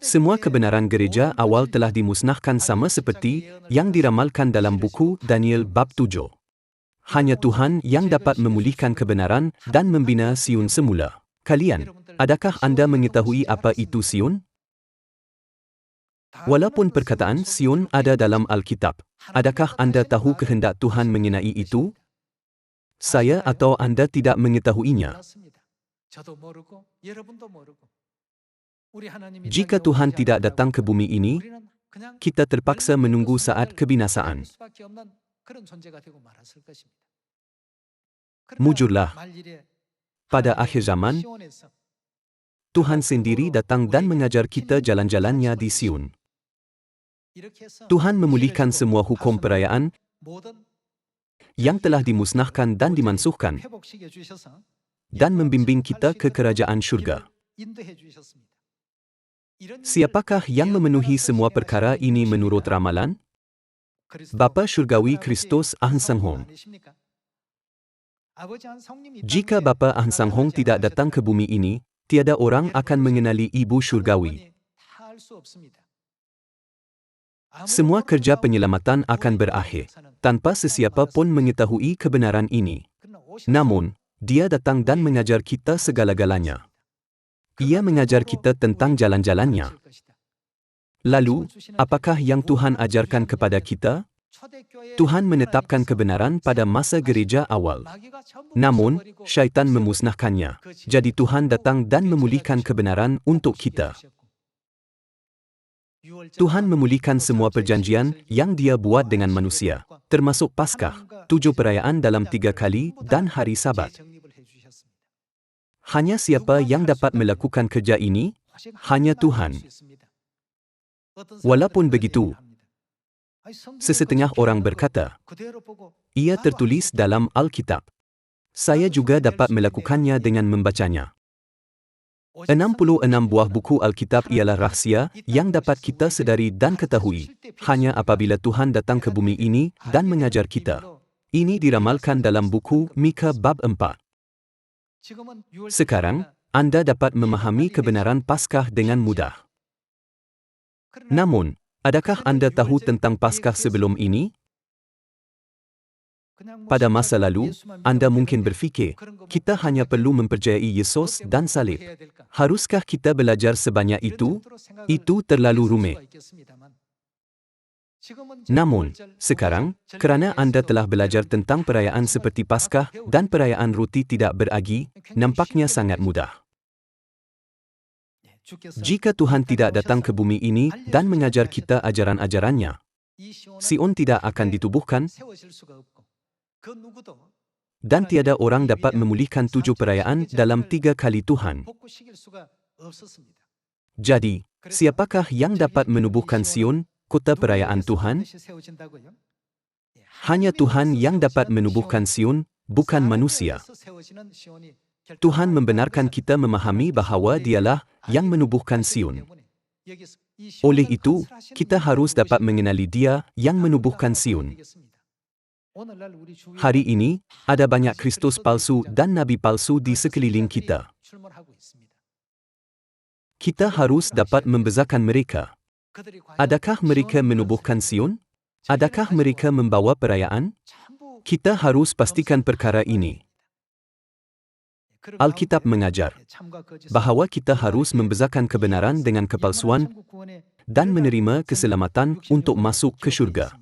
Semua kebenaran gereja awal telah dimusnahkan sama seperti yang diramalkan dalam buku Daniel bab 7. Hanya Tuhan yang dapat memulihkan kebenaran dan membina Sion semula. Kalian, adakah Anda mengetahui apa itu Sion? Walaupun perkataan Sion ada dalam Alkitab, adakah Anda tahu kehendak Tuhan mengenai itu? Saya atau Anda tidak mengetahuinya. Jika Tuhan tidak datang ke bumi ini, kita terpaksa menunggu saat kebinasaan. Mujurlah, pada akhir zaman, Tuhan sendiri datang dan mengajar kita jalan-jalannya di Sion. Tuhan memulihkan semua hukum perayaan yang telah dimusnahkan dan dimansuhkan, dan membimbing kita ke kerajaan syurga. Siapakah yang memenuhi semua perkara ini menurut ramalan? Bapa Syurgawi Kristus Ahn Sang Hong. Jika Bapa Ahn Sang Hong tidak datang ke bumi ini, tiada orang akan mengenali Ibu Syurgawi. Semua kerja penyelamatan akan berakhir, tanpa sesiapa pun mengetahui kebenaran ini. Namun, Dia datang dan mengajar kita segala-galanya. Ia mengajar kita tentang jalan-jalannya. Lalu, apakah yang Tuhan ajarkan kepada kita? Tuhan menetapkan kebenaran pada masa gereja awal. Namun, syaitan memusnahkannya. Jadi Tuhan datang dan memulihkan kebenaran untuk kita. Tuhan memulihkan semua perjanjian yang Dia buat dengan manusia, termasuk Paskah, 7 perayaan dalam 3 kali, dan hari Sabat. Hanya siapa yang dapat melakukan kerja ini? Hanya Tuhan. Walaupun begitu, sesetengah orang berkata, ia tertulis dalam Alkitab. Saya juga dapat melakukannya dengan membacanya. 66 buah buku Alkitab ialah rahsia yang dapat kita sedari dan ketahui, hanya apabila Tuhan datang ke bumi ini dan mengajar kita. Ini diramalkan dalam buku Mika bab 4. Sekarang, Anda dapat memahami kebenaran Paskah dengan mudah. Namun, adakah Anda tahu tentang Paskah sebelum ini? Pada masa lalu, Anda mungkin berfikir, kita hanya perlu mempercayai Yesus dan salib. Haruskah kita belajar sebanyak itu? Itu terlalu rumit. Namun, sekarang, kerana Anda telah belajar tentang perayaan seperti Paskah dan perayaan roti tidak beragi, nampaknya sangat mudah. Jika Tuhan tidak datang ke bumi ini dan mengajar kita ajaran-ajarannya, Sion tidak akan ditubuhkan, dan tiada orang dapat memulihkan 7 perayaan dalam 3 kali Tuhan. Jadi, siapakah yang dapat menubuhkan Sion, kota perayaan Tuhan? Hanya Tuhan yang dapat menubuhkan Sion, bukan manusia. Tuhan membenarkan kita memahami bahawa Dialah yang menubuhkan Sion. Oleh itu, kita harus dapat mengenali Dia yang menubuhkan Sion. Hari ini, ada banyak Kristus palsu dan nabi palsu di sekeliling kita. Kita harus dapat membezakan mereka. Adakah mereka menubuhkan Sion? Adakah mereka membawa perayaan? Kita harus pastikan perkara ini. Alkitab mengajar bahawa kita harus membezakan kebenaran dengan kepalsuan dan menerima keselamatan untuk masuk ke syurga.